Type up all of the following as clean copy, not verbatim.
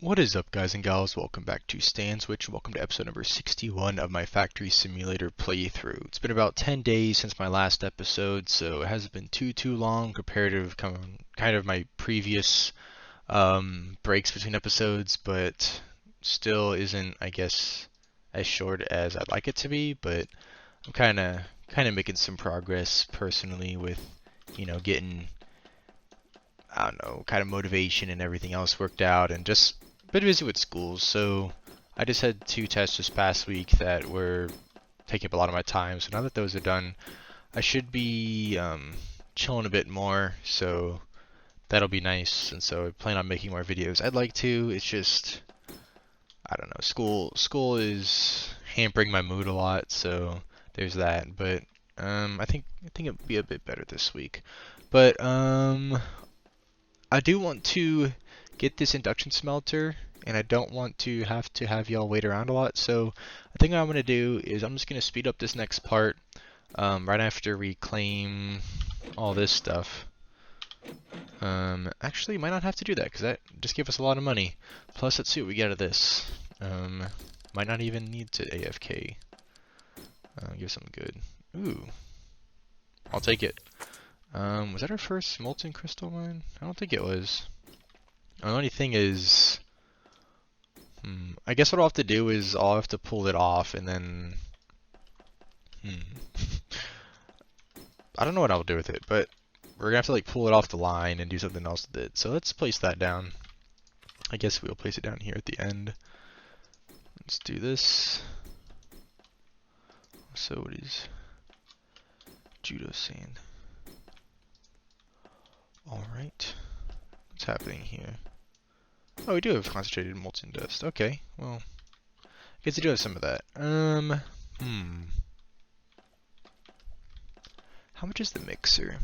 What is up, guys and gals? Welcome back to Stanwich. Welcome to episode number 61 of my Factory Simulator playthrough. It's been about 10 days since my last episode, so it hasn't been too long compared to kind of my previous breaks between episodes, but still isn't, I guess, as short as I'd like it to be. But I'm kind of making some progress personally with, getting, I don't know, kind of motivation and everything else worked out, and just a bit busy with school. So I just had 2 tests this past week that were taking up a lot of my time. So now that those are done, I should be chilling a bit more. So that'll be nice. And so I plan on making more videos. I'd like to. It's just, I don't know. School is hampering my mood a lot. So there's that. But I think it'll be a bit better this week. But I do want to get this induction smelter, and I don't want to have y'all wait around a lot. So I think what I'm gonna do is I'm just gonna speed up this next part right after we claim all this stuff. Actually, might not have to do that because that just gave us a lot of money. Plus, let's see what we get out of this. Might not even need to AFK. Give something good. Ooh, I'll take it. Was that our first molten crystal mine? I don't think it was. The only thing is, I guess what I'll have to do is I'll have to pull it off and then, I don't know what I'll do with it, but we're gonna have to like pull it off the line and do something else with it. So let's place that down. I guess we'll place it down here at the end. Let's do this. So what is judo sand? Alright. What's happening here? Oh, we do have concentrated molten dust. Okay, well, I guess we do have some of that. How much is the mixer?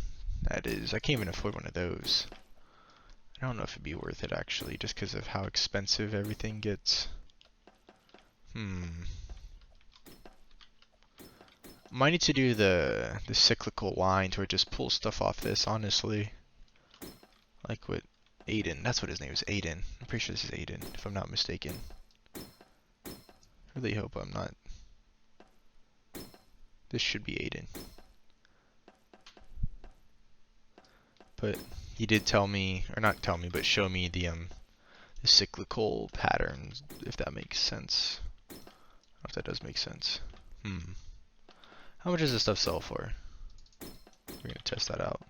That is, I can't even afford one of those. I don't know if it'd be worth it actually, just because of how expensive everything gets. Might need to do the cyclical line where it just pulls stuff off this, honestly. Like what Aiden, that's what his name is, Aiden. I'm pretty sure this is Aiden, if I'm not mistaken. Really hope I'm not. This should be Aiden. But he did tell me, or not tell me, but show me the cyclical patterns, if that makes sense. I don't know if that does make sense. How much does this stuff sell for? We're gonna test that out.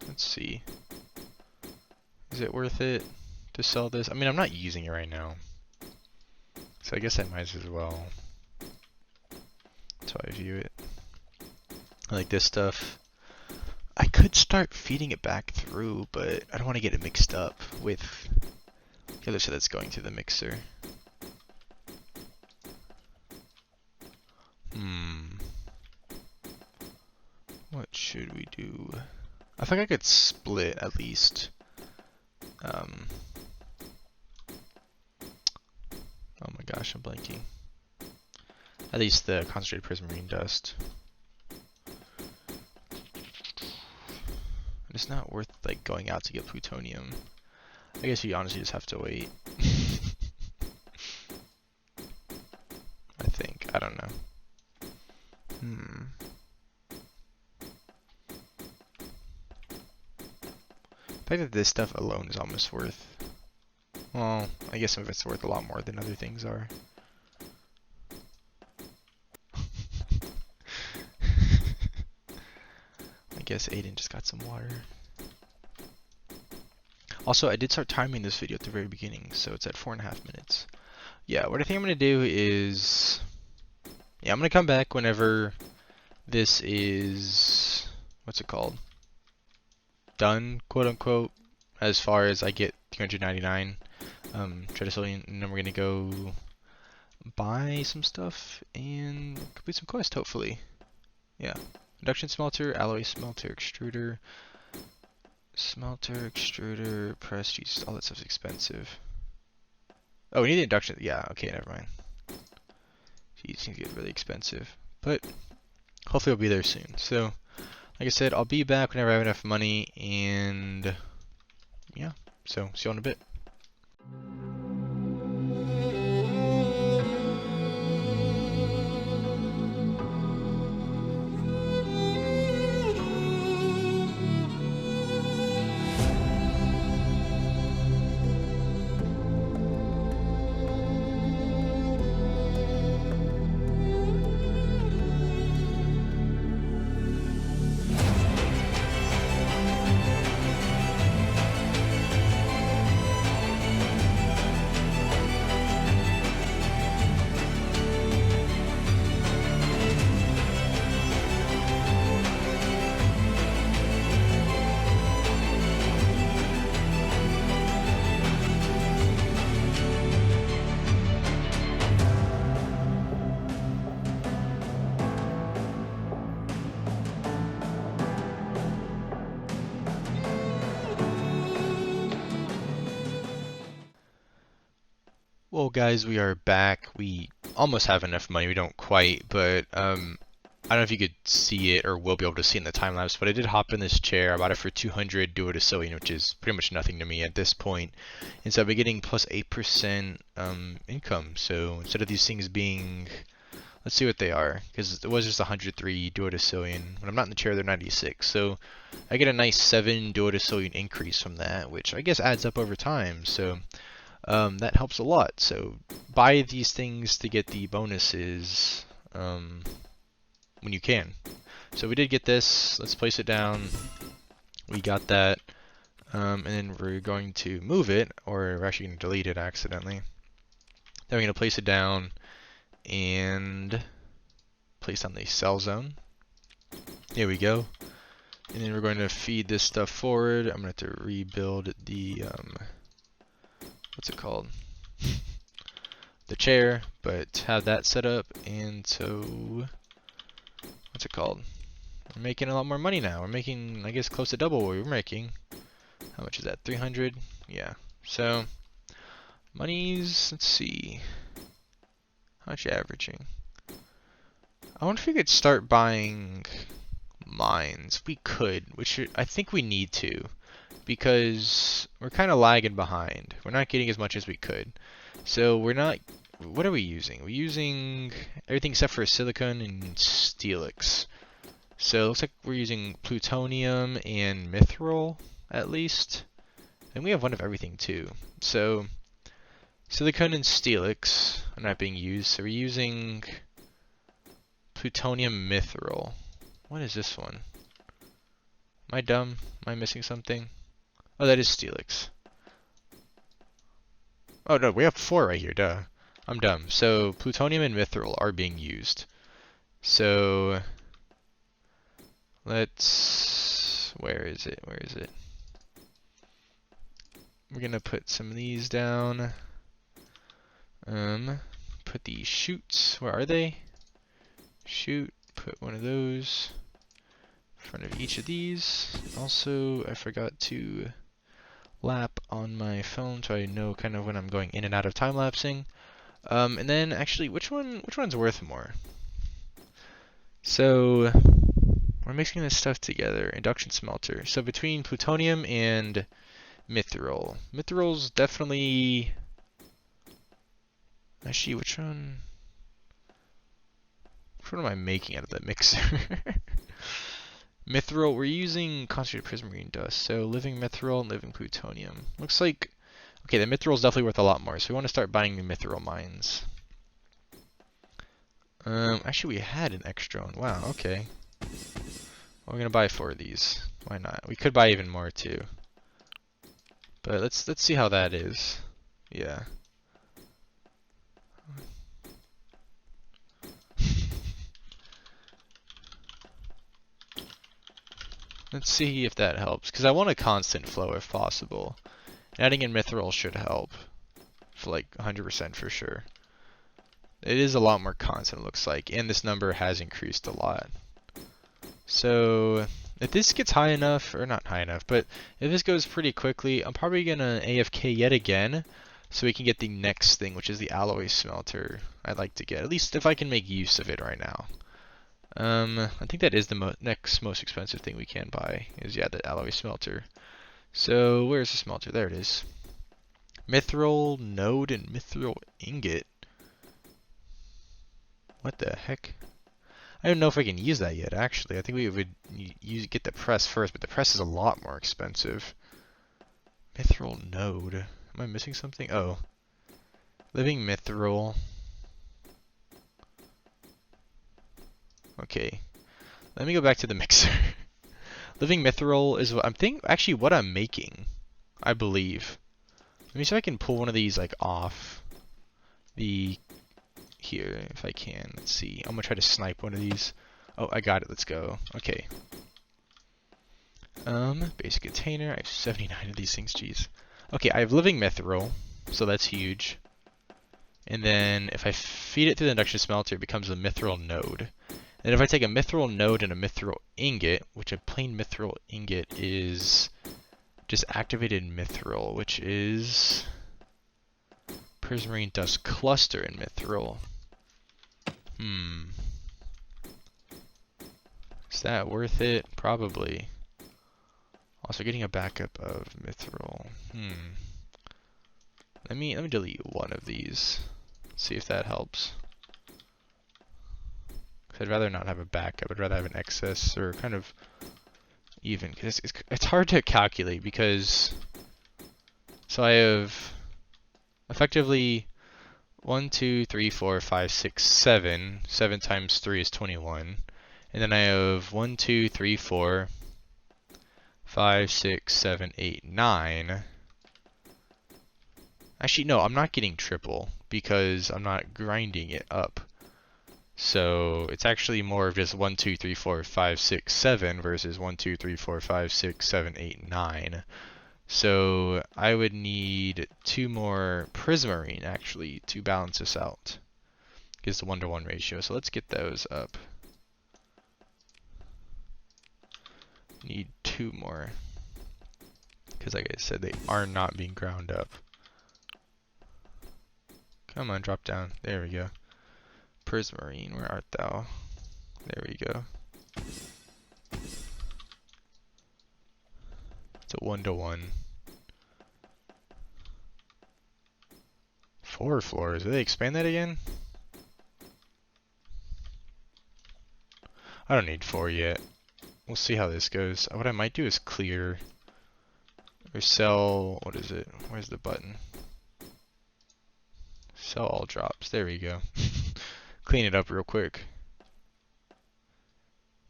Let's see. Is it worth it to sell this? I mean, I'm not using it right now, so I guess I might as well. That's how I view it. Like this stuff, I could start feeding it back through, but I don't want to get it mixed up with the other stuff that's going through the mixer. What should we do? I think I could split at least. Oh my gosh, I'm blanking. At least the concentrated prismarine dust. It's not worth like going out to get plutonium. I guess you honestly just have to wait. I think. I don't know. The fact that this stuff alone is almost worth, well, I guess some of it's worth a lot more than other things are. I guess Aiden just got some water. Also, I did start timing this video at the very beginning, so it's at 4.5 minutes. Yeah, what I think I'm going to do is, I'm going to come back whenever this is, what's it called? Done, quote unquote, as far as I get 399 Tredicillion, and then we're gonna go buy some stuff and complete some quests, hopefully. Yeah. Induction smelter, alloy smelter, extruder, press, geez, all that stuff's expensive. Oh, we need the induction, yeah, okay, never mind. Geez, things get really expensive. But hopefully we'll be there soon. So like I said, I'll be back whenever I have enough money, and yeah, so see you in a bit. Well, guys, we are back. We almost have enough money. We don't quite, but I don't know if you could see it or will be able to see it in the time lapse, but I did hop in this chair. I bought it for 200, do it a sewing, which is pretty much nothing to me at this point. And so I'll be getting plus 8% income. So instead of these things being, let's see what they are, because it was just 103 do it a sewing. When I'm not in the chair, they're 96. So I get a nice 7 do it a sewing increase from that, which I guess adds up over time. So that helps a lot. So buy these things to get the bonuses when you can. So we did get this. Let's place it down. We got that. And then we're going to move it, or we're actually going to delete it accidentally. Then we're going to place it down and place on the cell zone. There we go. And then we're going to feed this stuff forward. I'm going to have to rebuild the what's it called? The chair, but have that set up. And so what's it called? We're making a lot more money now. We're making, I guess, close to double what we were making. How much is that? 300? Yeah. So money's, let's see, how much you averaging? I wonder if we could start buying mines. We could, which I think we need to, because we're kind of lagging behind. We're not getting as much as we could. So we're not, what are we using? We're using everything except for silicon and steelix. So it looks like we're using plutonium and mithril at least. And we have one of everything too. So silicon and steelix are not being used. So we're using plutonium mithril. What is this one? Am I dumb? Am I missing something? Oh, that is steelix. Oh no, we have 4 right here, duh. I'm dumb. So plutonium and mithril are being used. So let's, where is it? Where is it? We're gonna put some of these down. Put the chutes. Where are they? Shoot. Put one of those in front of each of these. Also, I forgot to lap on my phone, so I know kind of when I'm going in and out of time lapsing. And then actually, which one's worth more? So we're mixing this stuff together. Induction smelter. So between plutonium and mithril. Mithril's definitely, actually, which one am I making out of that mixer? Mithril, we're using concentrated prismarine dust. So living mithril and living plutonium. Looks like, okay, the mithril is definitely worth a lot more. So we want to start buying the mithril mines. Actually, we had an extra one. Wow, okay. Well, we're gonna buy 4 of these. Why not? We could buy even more too. But let's see how that is. Yeah. Let's see if that helps, because I want a constant flow if possible. And adding in mithril should help, for like 100% for sure. It is a lot more constant, it looks like, and this number has increased a lot. So if this gets high enough, or not high enough, but if this goes pretty quickly, I'm probably gonna AFK yet again, so we can get the next thing, which is the alloy smelter I'd like to get. At least if I can make use of it right now. I think that is the next most expensive thing we can buy, is yeah, the alloy smelter. So where's the smelter? There it is. Mithril node and mithril ingot. What the heck? I don't know if I can use that yet, actually. I think we would get the press first, but the press is a lot more expensive. Mithril node. Am I missing something? Oh. Living mithril. Okay. Let me go back to the mixer. Living mithril is what what I'm making, I believe. Let me see if I can pull one of these like off the here if I can. Let's see. I'm gonna try to snipe one of these. Oh, I got it. Let's go. Okay. Basic container. I have 79 of these things. Jeez. Okay, I have living mithril, so that's huge. And then if I feed it through the induction smelter, it becomes a mithril node. And if I take a mithril node and a mithril ingot, which a plain mithril ingot is just activated mithril, which is prismarine dust cluster in mithril. Is that worth it? Probably. Also getting a backup of mithril. Let me delete one of these. See if that helps. I'd rather not have a backup. I'd rather have an excess or kind of even. Cause it's hard to calculate because so I have effectively 1, 2, 3, 4, 5, 6, 7. 7 times 3 is 21. And then I have 1, 2, 3, 4, 5, 6, 7, 8, 9. Actually, no, I'm not getting triple because I'm not grinding it up. So it's actually more of just 1, 2, 3, 4, 5, 6, 7 versus 1, 2, 3, 4, 5, 6, 7, 8, 9. So I would need 2 more prismarine actually to balance this out. Gives the 1-to-1 ratio. So let's get those up. Need 2 more. Because like I said, they are not being ground up. Come on, drop down. There we go. Prismarine, where art thou? There we go. It's a 1-to-1. 4 floors. Did they expand that again? I don't need 4 yet. We'll see how this goes. What I might do is clear or sell. What is it? Where's the button? Sell all drops. There we go. Clean it up real quick.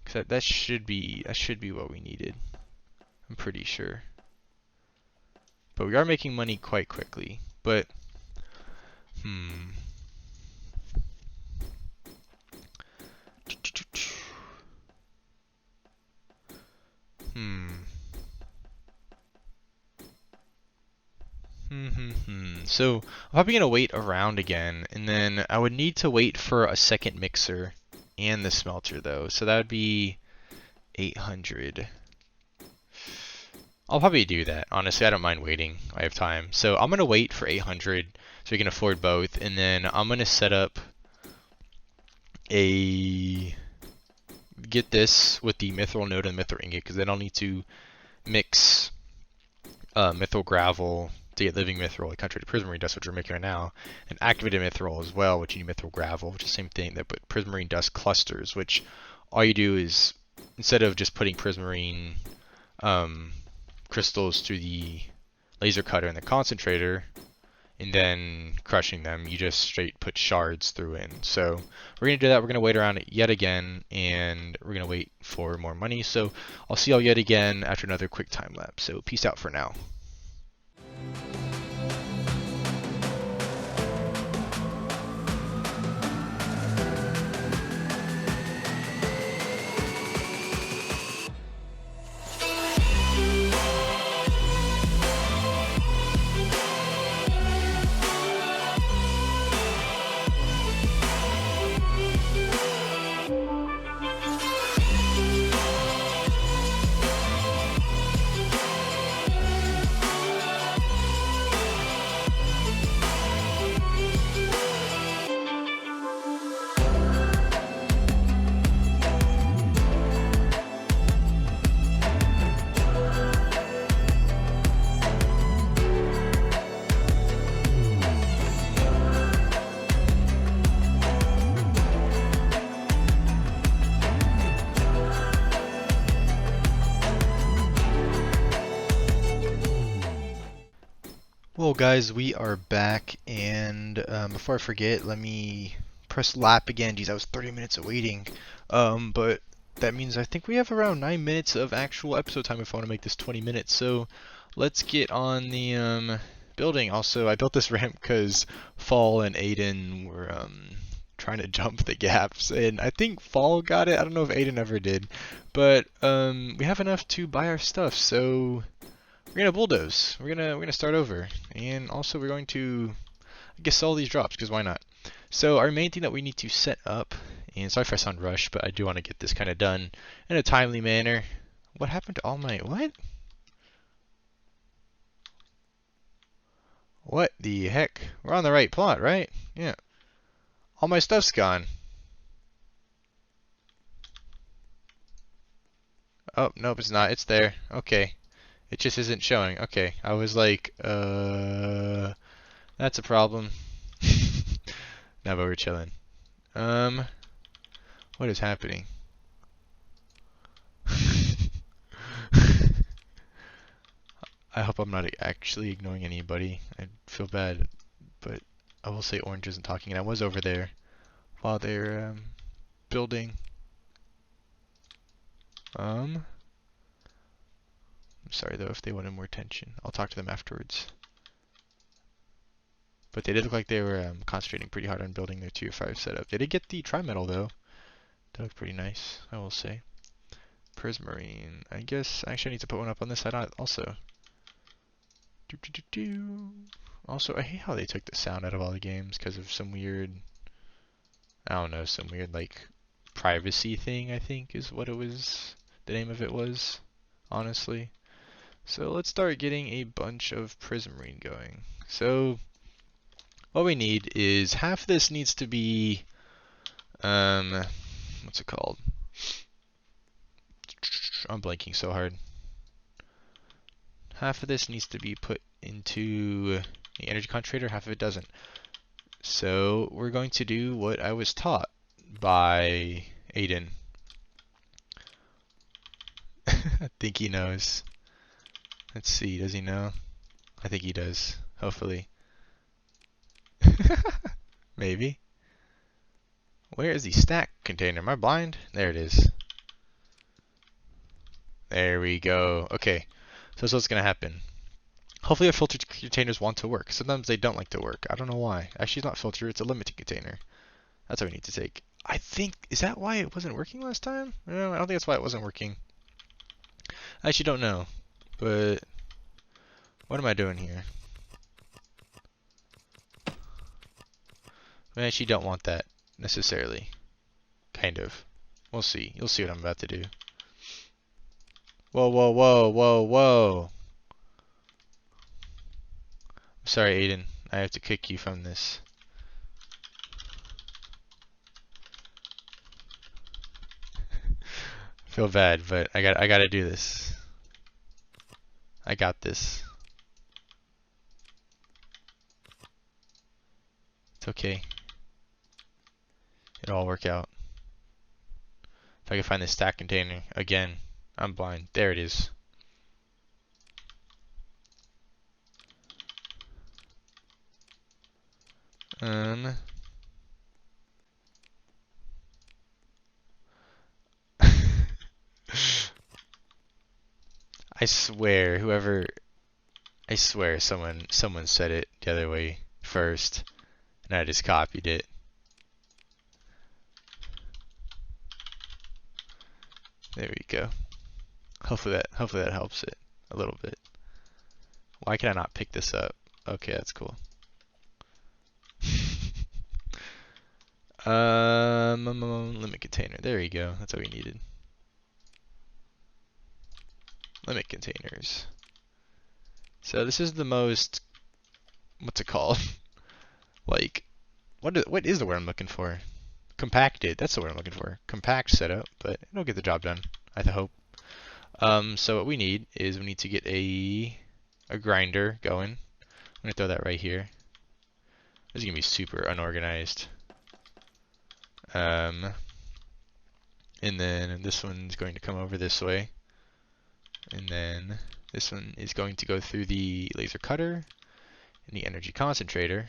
Cause that should be what we needed. I'm pretty sure. But we are making money quite quickly. But So I'm probably gonna wait around again, and then I would need to wait for a second mixer and the smelter though. So that would be 800. I'll probably do that. Honestly, I don't mind waiting. I have time. So I'm gonna wait for 800 so we can afford both, and then I'm gonna set up get this with the mithril node and mithril ingot, because then I'll need to mix mithril gravel to get living mithril, like concentrated prismarine dust, which we're making right now, and activated mithril as well, which you need mithril gravel, which is the same thing. That put prismarine dust clusters, which all you do is instead of just putting prismarine crystals through the laser cutter and the concentrator and then crushing them, you just straight put shards through in. So we're going to do that. We're going to wait around yet again, and we're going to wait for more money. So I'll see y'all yet again after another quick time lapse. So peace out for now. Well guys, we are back, and before I forget, let me press lap again. Geez, I was 30 minutes of waiting. But that means I think we have around 9 minutes of actual episode time if I want to make this 20 minutes. So let's get on the building. Also, I built this ramp because Fall and Aiden were trying to jump the gaps, and I think Fall got it. I don't know if Aiden ever did, but we have enough to buy our stuff, so we're gonna bulldoze. We're gonna start over, and also we're going to, I guess, sell these drops because why not? So our main thing that we need to set up, and sorry if I sound rushed, but I do want to get this kind of done in a timely manner. What happened to all my what? What the heck? We're on the right plot, right? Yeah. All my stuff's gone. Oh nope, it's not. It's there. Okay. It just isn't showing. Okay. I was like, that's a problem. No, but we're chilling. What is happening? I hope I'm not actually ignoring anybody. I feel bad, but I will say Orange isn't talking, and I was over there while they're building. I'm sorry though if they wanted more attention. I'll talk to them afterwards. But they did look like they were concentrating pretty hard on building their tier 5 setup. They did get the tri-metal though. That looked pretty nice, I will say. Prismarine. I guess I actually need to put one up on this side also. Also, I hate how they took the sound out of all the games because of some weird, I don't know, some weird like privacy thing, I think is what it was, the name of it was, honestly. So let's start getting a bunch of Prismarine going. So what we need is half this needs to be, what's it called? I'm blanking so hard. Half of this needs to be put into the energy concentrator, half of it doesn't. So we're going to do what I was taught by Aiden. I think he knows. Let's see, does he know? I think he does, hopefully. Maybe. Where is the stack container? Am I blind? There it is. There we go. Okay, so that's what's going to happen. Hopefully our filtered containers want to work. Sometimes they don't like to work. I don't know why. Actually, it's not filter, it's a limiting container. That's what we need to take. I think, is that why it wasn't working last time? No, I don't think that's why it wasn't working. I actually don't know. But what am I doing here? I actually don't want that necessarily. Kind of. We'll see. You'll see what I'm about to do. Whoa, whoa, whoa, whoa, whoa. I'm sorry, Aiden. I have to kick you from this. Feel bad, but I gotta do this. I got this. It's okay. It'll all work out. If I can find the stack container again. I'm blind. There it is. I swear, I swear someone said it the other way first, and I just copied it. There we go. Hopefully that helps it a little bit. Why can I not pick this up? Okay, that's cool. Limit container. There you go. That's what we needed. Limit containers. So this is the most, what's it called? Like, what is the word I'm looking for? Compacted. That's the word I'm looking for. Compact setup, but it'll get the job done, I hope. So what we need is we need to get a grinder going. I'm gonna throw that right here. This is gonna be super unorganized. And then this one's going to come over this way. And then this one is going to go through the laser cutter. Any energy concentrator.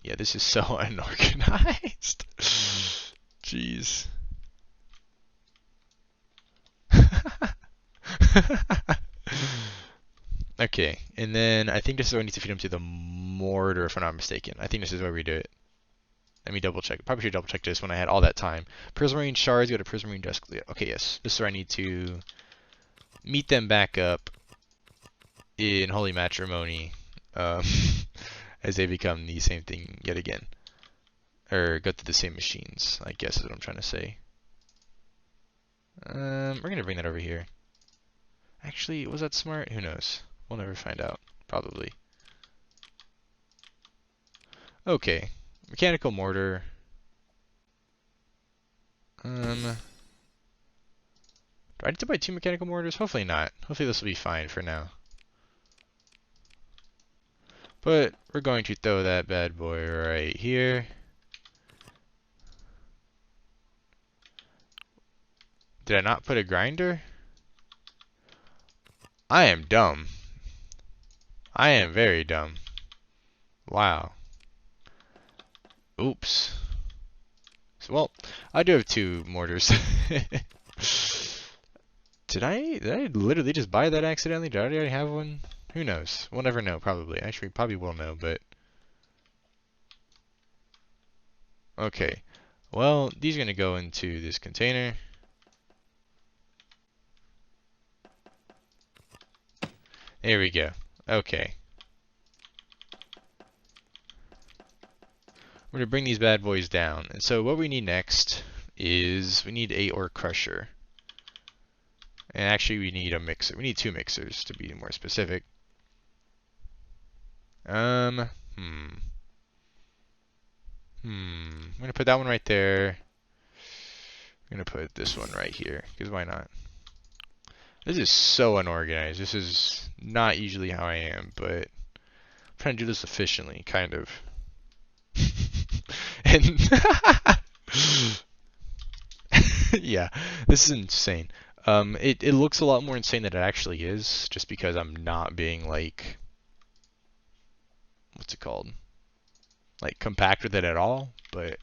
Yeah, this is so unorganized. Jeez. Okay, and then I think this is where I need to feed them to the mortar, if I'm not mistaken. I think this is where we do it. Let me double check. Probably should double check this when I had all that time. Prismarine shards, go to Prismarine desk. Okay, yes. This is where I need to meet them back up in holy matrimony, as they become the same thing yet again. Or go through the same machines, I guess is what I'm trying to say. We're gonna bring that over here. Actually, was that smart? Who knows? We'll never find out. Probably. Okay. Mechanical mortar. Do I need to buy 2 mechanical mortars? Hopefully not. Hopefully this will be fine for now. But we're going to throw that bad boy right here. Did I not put a grinder? I am dumb. I am very dumb. Wow. Oops. So, well, I do have 2 mortars. Did I literally just buy that accidentally? Did I already have one? Who knows? We'll never know, probably. Actually, probably will know, but... Okay. Well, these are going to go into this container. There we go. Okay. We're going to bring these bad boys down. And so what we need next is we need a ore crusher. And actually we need a mixer. We need 2 mixers to be more specific. I'm going to put that one right there. I'm going to put this one right here, because why not? This is so unorganized. This is not usually how I am, but I'm trying to do this efficiently, kind of. And yeah, this is insane. It looks a lot more insane than it actually is, just because I'm not being like, what's it called? Like compact with it at all, but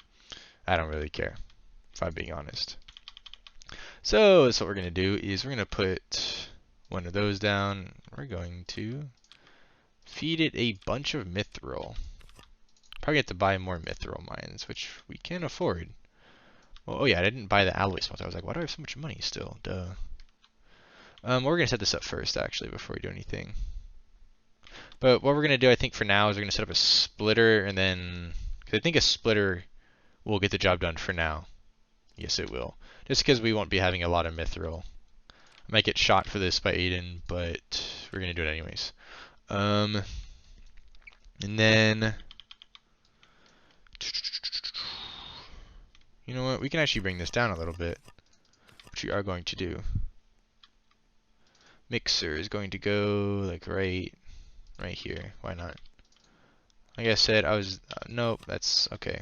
I don't really care, if I'm being honest. So that's what we're gonna do is we're gonna put one of those down. We're going to feed it a bunch of mithril. Probably have to buy more mithril mines, which we can afford. Well, oh yeah, I didn't buy the alloy smelter. I was like, why do I have so much money still? Duh. We're gonna set this up first, actually, before we do anything. But what we're gonna do, I think, for now, is we're gonna set up a splitter, and then, because I think a splitter will get the job done for now. Yes, it will. Just because we won't be having a lot of mithril. I might get shot for this by Aiden, but we're gonna do it anyways. And then, you know what? We can actually bring this down a little bit, which we are going to do. Mixer is going to go like right here. Why not? Like I said, I was nope. That's okay.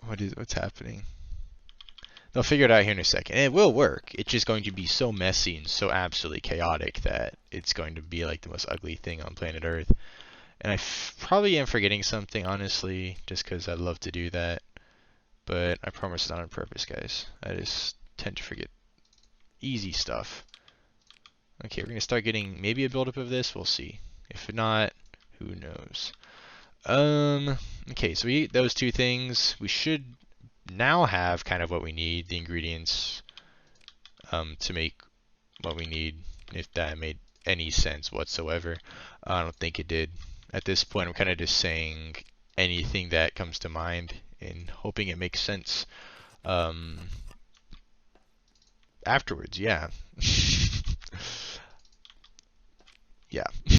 What's happening? They'll figure it out here in a second. And it will work. It's just going to be so messy and so absolutely chaotic that it's going to be like the most ugly thing on planet Earth. And I probably am forgetting something, honestly, just because I love to do that. But I promise it's not on purpose, guys. I just tend to forget easy stuff. Okay, we're going to start getting maybe a buildup of this. We'll see. If not, who knows? Okay, so we eat those 2 things. We should now have kind of what we need, the ingredients to make what we need, if that made any sense whatsoever. I don't think it did. At this point, I'm kind of just saying anything that comes to mind and hoping it makes sense afterwards, yeah. Yeah.